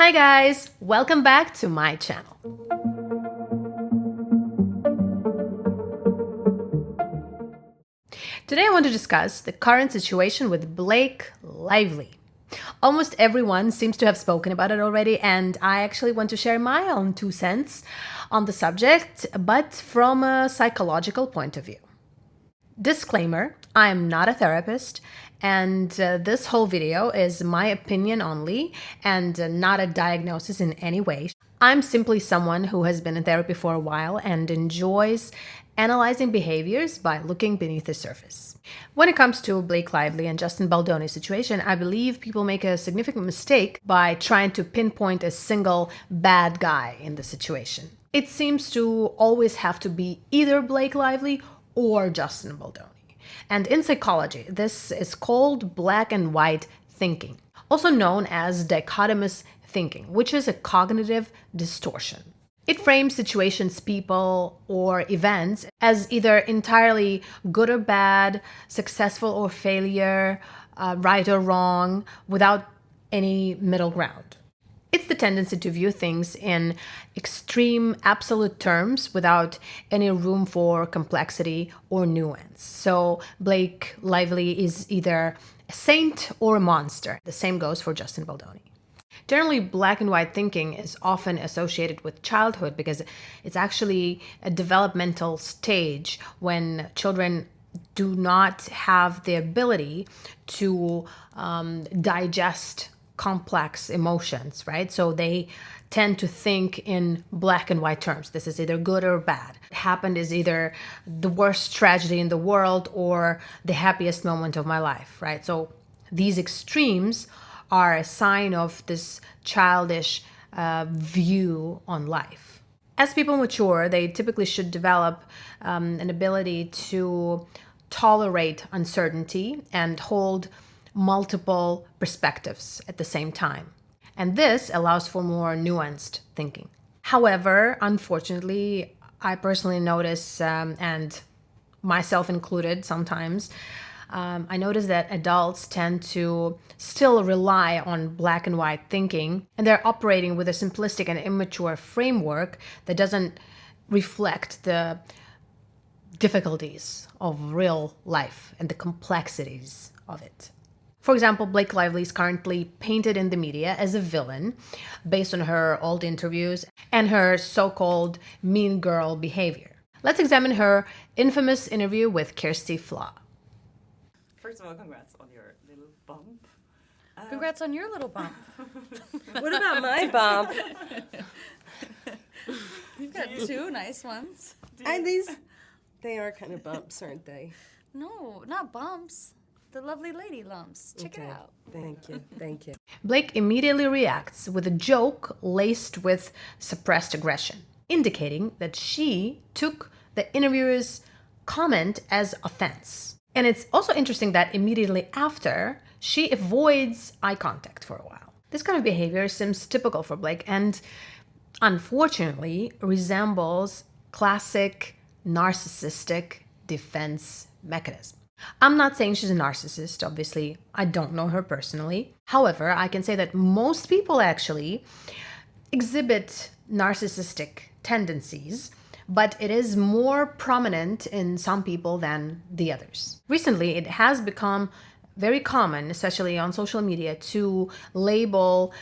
Hi guys, welcome back to my channel. Today I want to discuss the current situation with Blake Lively. Almost everyone seems to have spoken about it already, and I actually want to share my own 2 cents on the subject, but from a psychological point of view. Disclaimer, I am not a therapist, and this whole video is my opinion only and not a diagnosis in any way. I'm simply someone who has been in therapy for a while and enjoys analyzing behaviors by looking beneath the surface. When it comes to Blake Lively and Justin Baldoni's situation, I believe people make a significant mistake by trying to pinpoint a single bad guy in the situation. It seems to always have to be either Blake Lively or Justin Baldoni. And in psychology, this is called black and white thinking, also known as dichotomous thinking, which is a cognitive distortion. It frames situations, people, or events as either entirely good or bad, successful or failure, right or wrong, without any middle ground. It's the tendency to view things in extreme absolute terms without any room for complexity or nuance. So Blake Lively is either a saint or a monster. The same goes for Justin Baldoni. Generally, black and white thinking is often associated with childhood because it's actually a developmental stage when children do not have the ability to digest complex emotions, right? So they tend to think in black and white terms. This is either good or bad. What happened is either the worst tragedy in the world or the happiest moment of my life, right? So these extremes are a sign of this childish view on life. As people mature, they typically should develop an ability to tolerate uncertainty and hold multiple perspectives at the same time. And this allows for more nuanced thinking. However, unfortunately, I personally notice, and myself included sometimes, I notice that adults tend to still rely on black and white thinking, and they're operating with a simplistic and immature framework that doesn't reflect the difficulties of real life and the complexities of it. For example, Blake Lively is currently painted in the media as a villain based on her old interviews and her so-called mean girl behavior. Let's examine her infamous interview with Kjersti Flaa. First of all, congrats on your little bump. Congrats on your little bump. What about my bump? You've got 2 nice ones. And they are kind of bumps, aren't they? No, not bumps. The lovely lady lumps. Check it out. Thank you. Blake immediately reacts with a joke laced with suppressed aggression, indicating that she took the interviewer's comment as offense. And it's also interesting that immediately after, she avoids eye contact for a while. This kind of behavior seems typical for Blake and unfortunately resembles classic narcissistic defense mechanism. I'm not saying she's a narcissist, obviously. I don't know her personally. However, I can say that most people actually exhibit narcissistic tendencies, but it is more prominent in some people than the others. Recently, it has become very common, especially on social media, to label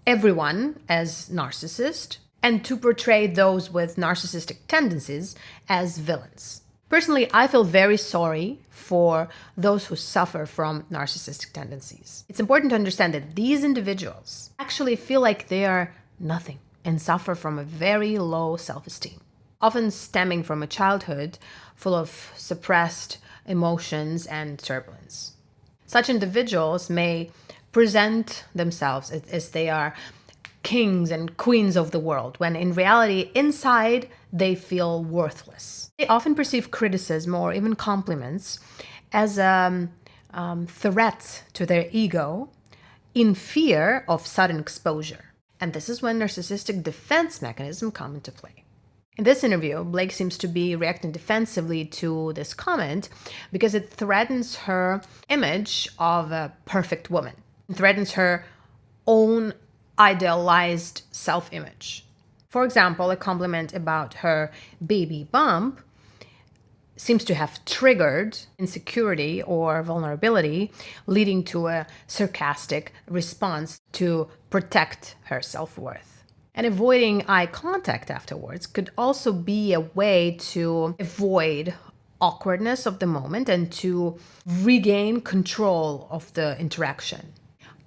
everyone as narcissist and to portray those with narcissistic tendencies as villains. Personally, I feel very sorry for those who suffer from narcissistic tendencies. It's important to understand that these individuals actually feel like they are nothing and suffer from a very low self-esteem, often stemming from a childhood full of suppressed emotions and turbulence. Such individuals may present themselves as they are kings and queens of the world, when in reality, inside, they feel worthless. They often perceive criticism or even compliments as a threat to their ego in fear of sudden exposure. And this is when narcissistic defense mechanisms come into play. In this interview, Blake seems to be reacting defensively to this comment because it threatens her image of a perfect woman. It threatens her own idealized self-image. For example, a compliment about her baby bump seems to have triggered insecurity or vulnerability, leading to a sarcastic response to protect her self-worth. And avoiding eye contact afterwards could also be a way to avoid awkwardness of the moment and to regain control of the interaction.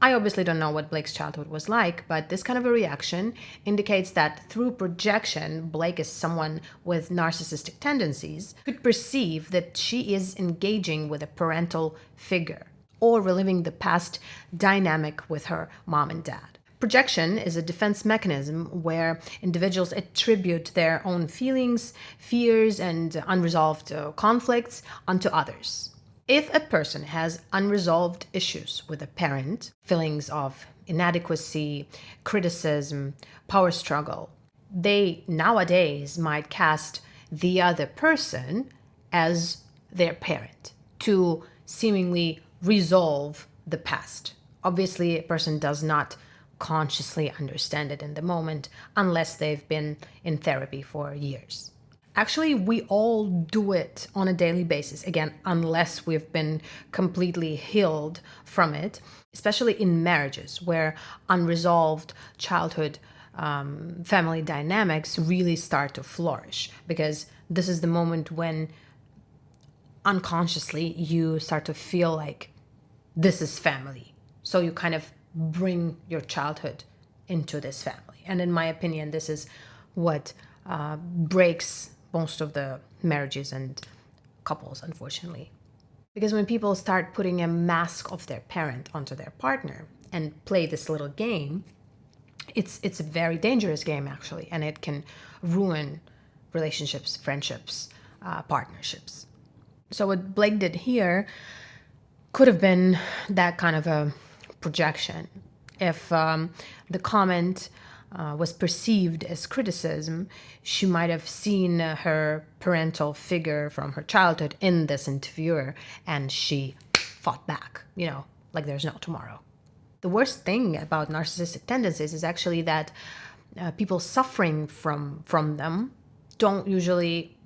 I obviously don't know what Blake's childhood was like, but this kind of a reaction indicates that through projection, Blake is someone with narcissistic tendencies, could perceive that she is engaging with a parental figure or reliving the past dynamic with her mom and dad. Projection is a defense mechanism where individuals attribute their own feelings, fears, and unresolved conflicts onto others. If a person has unresolved issues with a parent, feelings of inadequacy, criticism, power struggle, they nowadays might cast the other person as their parent to seemingly resolve the past. Obviously, a person does not consciously understand it in the moment unless they've been in therapy for years. Actually, we all do it on a daily basis, again, unless we've been completely healed from it, especially in marriages where unresolved childhood family dynamics really start to flourish, because this is the moment when unconsciously you start to feel like this is family. So you kind of bring your childhood into this family. And in my opinion, this is what breaks most of the marriages and couples, unfortunately. Because when people start putting a mask of their parent onto their partner and play this little game, it's a very dangerous game, actually, and it can ruin relationships, friendships, partnerships. So what Blake did here could have been that kind of a projection. If the comment was perceived as criticism, she might have seen her parental figure from her childhood in this interviewer, and she fought back, like there's no tomorrow. The worst thing about narcissistic tendencies is actually that people suffering from them don't usually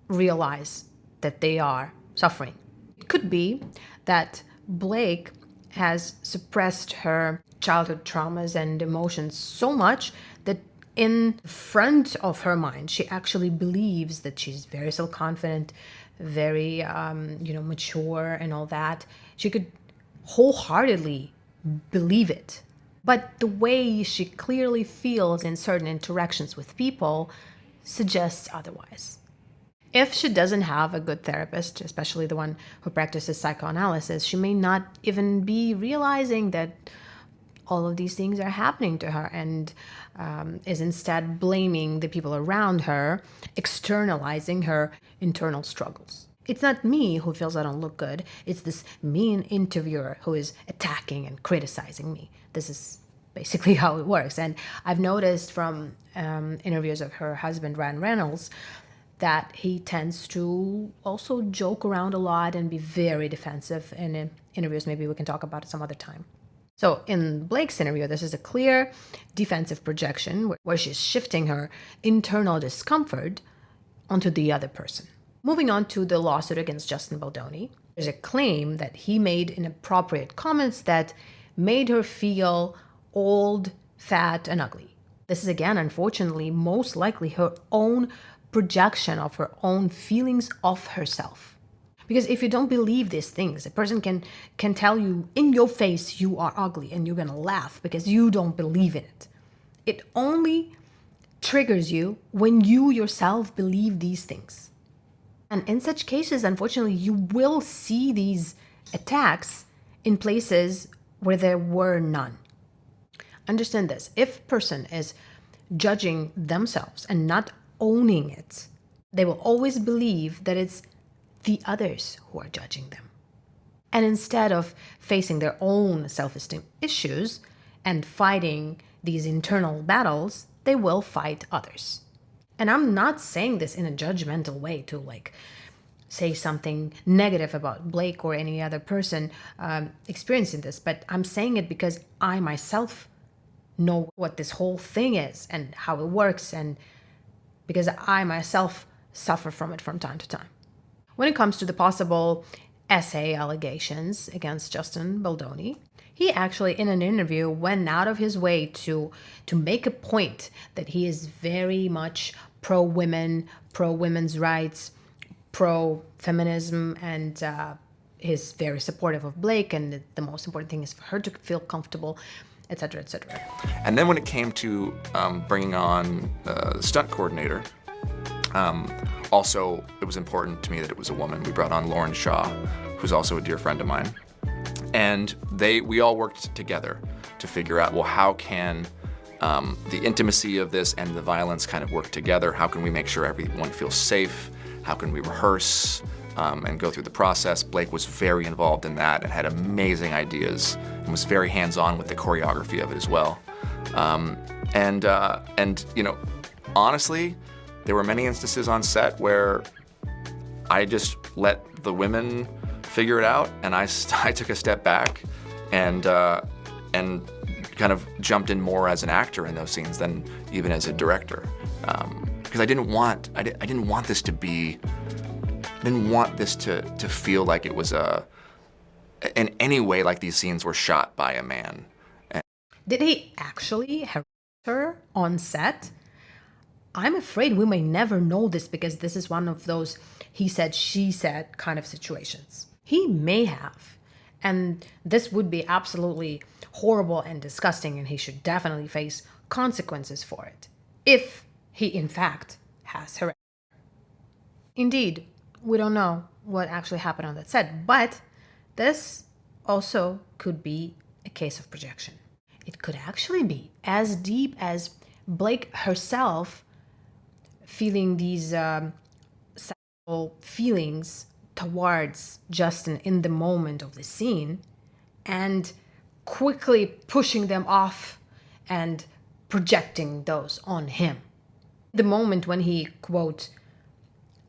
realize that they are suffering. It could be that Blake has suppressed her childhood traumas and emotions so much that in front of her mind, she actually believes that she's very self-confident, very, mature and all that. She could wholeheartedly believe it. But the way she clearly feels in certain interactions with people suggests otherwise. If she doesn't have a good therapist, especially the one who practices psychoanalysis, she may not even be realizing that all of these things are happening to her and is instead blaming the people around her, externalizing her internal struggles. It's not me who feels I don't look good. It's this mean interviewer who is attacking and criticizing me. This is basically how it works. And I've noticed from interviews of her husband, Reynolds, that he tends to also joke around a lot and be very defensive in interviews. Maybe we can talk about it some other time. So in Blake's interview, this is a clear defensive projection where she's shifting her internal discomfort onto the other person. Moving on to the lawsuit against Justin Baldoni, there's a claim that he made inappropriate comments that made her feel old, fat, and ugly. This is, again, unfortunately, most likely her own projection of her own feelings of herself. Because if you don't believe these things, a person can tell you in your face you are ugly and you're going to laugh because you don't believe in it. It only triggers you when you yourself believe these things. And in such cases, unfortunately, you will see these attacks in places where there were none. Understand this. If a person is judging themselves and not owning it, they will always believe that it's the others who are judging them. And instead of facing their own self-esteem issues and fighting these internal battles, they will fight others. And I'm not saying this in a judgmental way to say something negative about Blake or any other person experiencing this, but I'm saying it because I myself know what this whole thing is and how it works, and because I myself suffer from it from time to time. When it comes to the possible essay allegations against Justin Baldoni, he actually, in an interview, went out of his way to make a point that he is very much pro-women, pro-women's rights, pro-feminism, and is very supportive of Blake, and the most important thing is for her to feel comfortable, etc., etc. And then when it came to bringing on the stunt coordinator, also it was important to me that it was a woman. We brought on Lauren Shaw, who's also a dear friend of mine. And we all worked together to figure out, well, how can the intimacy of this and the violence kind of work together? How can we make sure everyone feels safe? How can we rehearse and go through the process? Blake was very involved in that and had amazing ideas and was very hands-on with the choreography of it as well. And you know, honestly, there were many instances on set where I just let the women figure it out, and I took a step back and kind of jumped in more as an actor in those scenes than even as a director, because I didn't want this to be. I didn't want this to feel like it was in any way like these scenes were shot by a man. Did he actually harass her on set? I'm afraid we may never know this, because this is one of those he said, she said kind of situations. He may have, and this would be absolutely horrible and disgusting, and he should definitely face consequences for it, if he in fact has harassed her. Indeed, we don't know what actually happened on that set, but this also could be a case of projection. It could actually be as deep as Blake herself feeling these sexual feelings towards Justin in the moment of the scene and quickly pushing them off and projecting those on him. The moment when he, quote,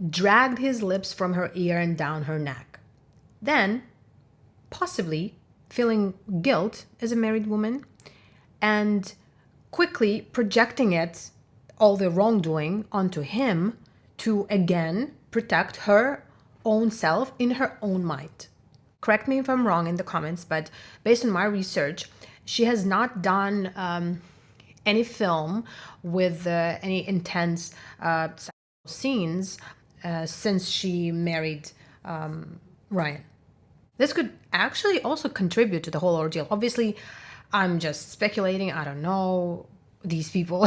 dragged his lips from her ear and down her neck. Then, possibly feeling guilt as a married woman and quickly projecting it, all the wrongdoing, onto him to again protect her own self in her own mind. Correct me if I'm wrong in the comments, but based on my research, she has not done any film with any intense sexual scenes since she married Ryan. This could actually also contribute to the whole ordeal. Obviously, I'm just speculating. I don't know these people.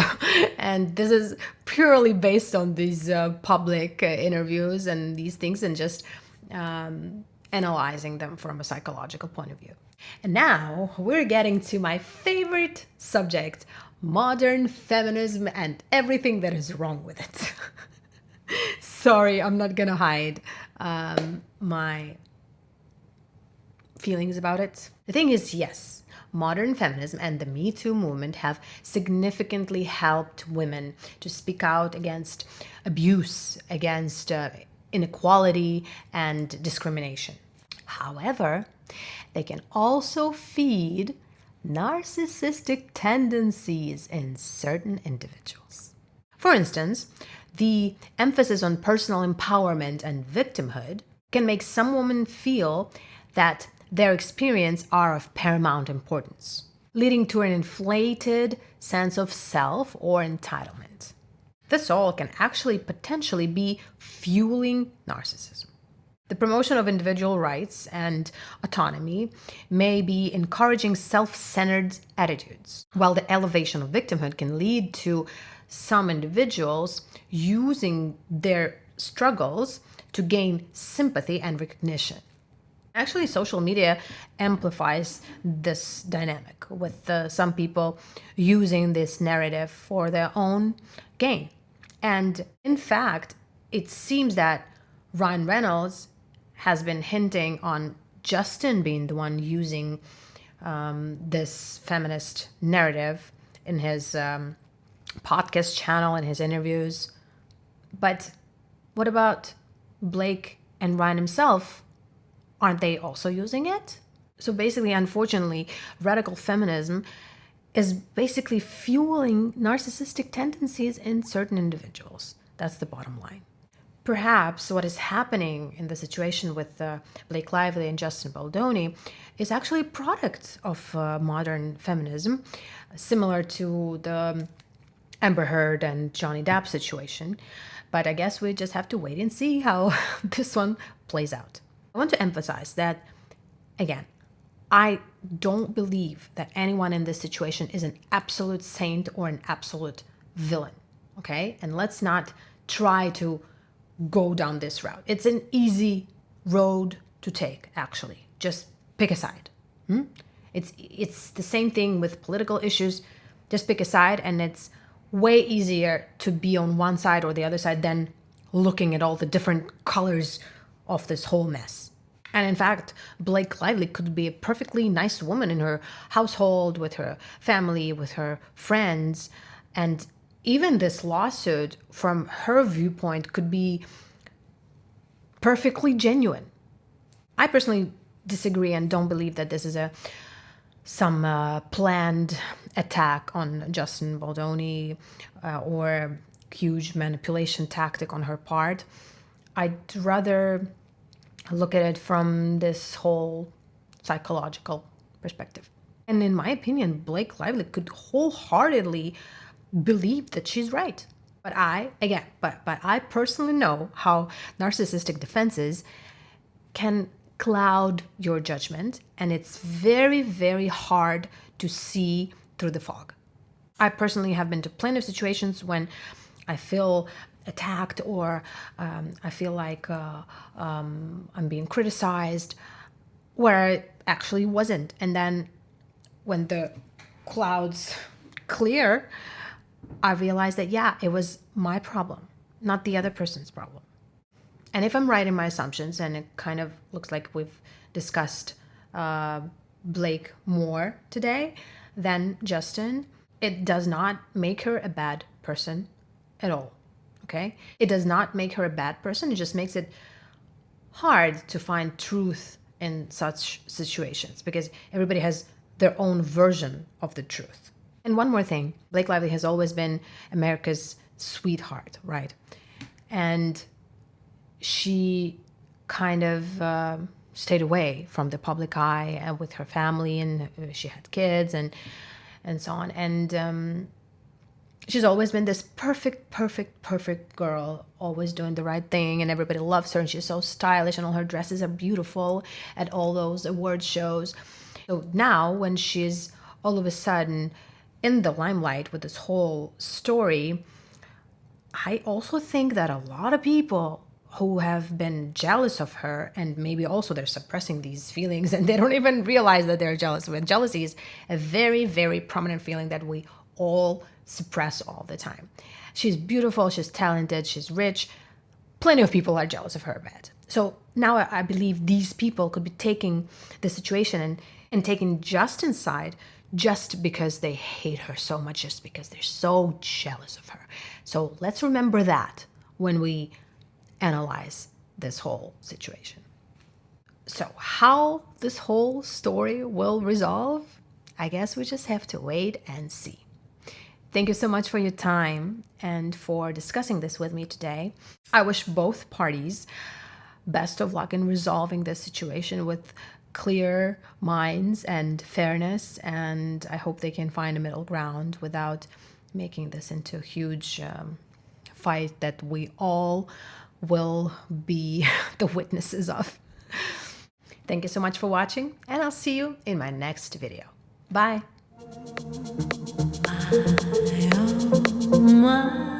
And this is purely based on these public interviews and these things, and just analyzing them from a psychological point of view. And now we're getting to my favorite subject, modern feminism and everything that is wrong with it. Sorry, I'm not gonna hide my feelings about it. The thing is, yes, modern feminism and the Me Too movement have significantly helped women to speak out against abuse, against inequality and discrimination. However, they can also feed narcissistic tendencies in certain individuals. For instance, the emphasis on personal empowerment and victimhood can make some women feel that their experiences are of paramount importance, leading to an inflated sense of self or entitlement. This all can actually potentially be fueling narcissism. The promotion of individual rights and autonomy may be encouraging self-centered attitudes, while the elevation of victimhood can lead to some individuals using their struggles to gain sympathy and recognition. Actually, social media amplifies this dynamic, with some people using this narrative for their own gain. And in fact, it seems that Ryan Reynolds has been hinting on Justin being the one using this feminist narrative in his podcast channel and his interviews. But what about Blake and Ryan himself? Aren't they also using it? So basically, unfortunately, radical feminism is basically fueling narcissistic tendencies in certain individuals. That's the bottom line. Perhaps what is happening in the situation with Blake Lively and Justin Baldoni is actually a product of modern feminism, similar to the Amber Heard and Johnny Depp situation. But I guess we just have to wait and see how this one plays out. I want to emphasize that, again, I don't believe that anyone in this situation is an absolute saint or an absolute villain, okay? And let's not try to go down this route. It's an easy road to take, actually. Just pick a side. It's the same thing with political issues. Just pick a side, and it's way easier to be on one side or the other side than looking at all the different colors of this whole mess. And in fact, Blake Lively could be a perfectly nice woman in her household, with her family, with her friends. And even this lawsuit, from her viewpoint, could be perfectly genuine. I personally disagree and don't believe that this is some planned attack on Justin Baldoni or huge manipulation tactic on her part. I'd rather look at it from this whole psychological perspective. And in my opinion, Blake Lively could wholeheartedly believe that she's right. But I personally know how narcissistic defenses can cloud your judgment, and it's very, very hard to see through the fog. I personally have been to plenty of situations when I feel attacked or I feel like I'm being criticized, where I actually wasn't. And then when the clouds clear, I realized that, yeah, it was my problem, not the other person's problem. And if I'm right in my assumptions, and it kind of looks like we've discussed Blake more today than Justin, it does not make her a bad person at all, okay? It does not make her a bad person. It just makes it hard to find truth in such situations because everybody has their own version of the truth. And one more thing, Blake Lively has always been America's sweetheart, right? And she kind of stayed away from the public eye with her family, and she had kids and so on. And she's always been this perfect girl, always doing the right thing, and everybody loves her, and she's so stylish, and all her dresses are beautiful at all those award shows. So now when she's all of a sudden in the limelight with this whole story, I also think that a lot of people who have been jealous of her, and maybe also they're suppressing these feelings and they don't even realize that they're jealous of it. Jealousy is a very, very prominent feeling that we all suppress all the time. She's beautiful, she's talented, she's rich. Plenty of people are jealous of her, I bet. So now I believe these people could be taking the situation and taking Justin's side just because they hate her so much, just because they're so jealous of her. So let's remember that when we analyze this whole situation. So how this whole story will resolve, I guess we just have to wait and see. Thank you so much for your time and for discussing this with me today. I wish both parties best of luck in resolving this situation with clear minds and fairness, and I hope they can find a middle ground without making this into a huge fight that we all will be the witnesses of. Thank you so much for watching, and I'll see you in my next video. Bye. My, oh my.